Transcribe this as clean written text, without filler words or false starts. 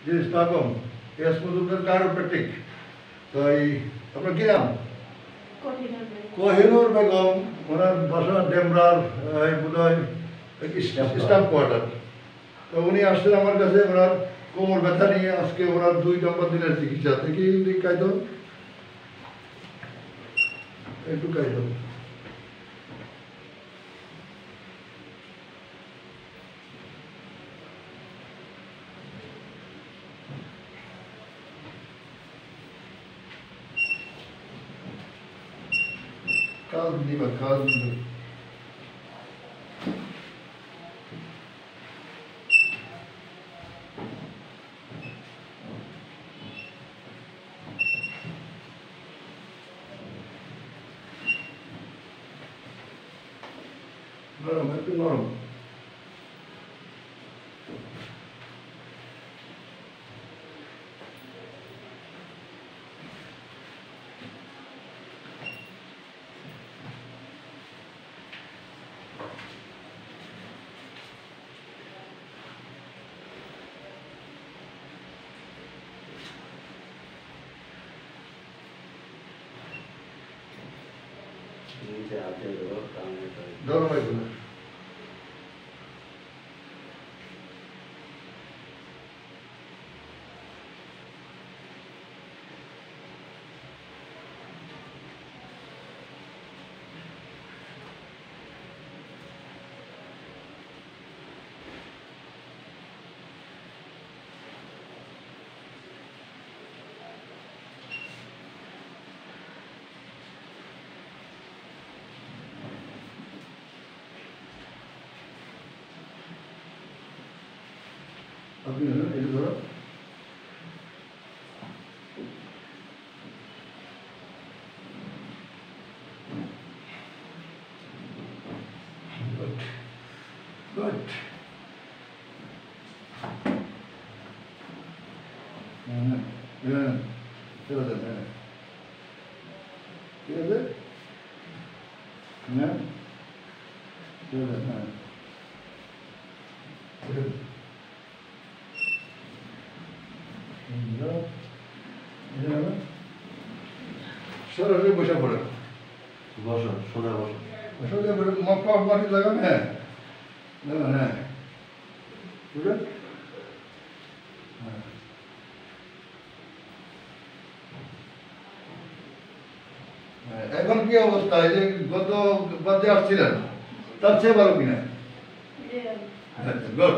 জি স্বাগতম এস মজুমদার কায়োপ্র্যাকটিক তো এই আপনার কি নাম কোহিনুর বেগম ওনার বাসা ডেমরার বোধহয় স্টাম্প কোয়ার্টার তো উনি আসছেন আমার কাছে ওনার কোমর ব্যথা নিয়ে আজকে ওনার 2 নম্বর দিনের চিকিৎসা দেখি কায়দ একটু কায়দ কাজ দিবা কাজ নরম একটু নরম নরম এগুলো আপনি এটা ধরো গুড ঠিক আছে ঠিক আছে হ্যাঁ ঠিক আছে হ্যাঁ সরাসরি বসে পড়ে বসো সোজা বসো সোজা পড়ে মাটি লাগান হ্যাঁ লাগান হ্যাঁ বুঝলেন এখন কি অবস্থা এই যে গত বাদে আসছিলেন তার চেয়ে ভালো কিনা গুড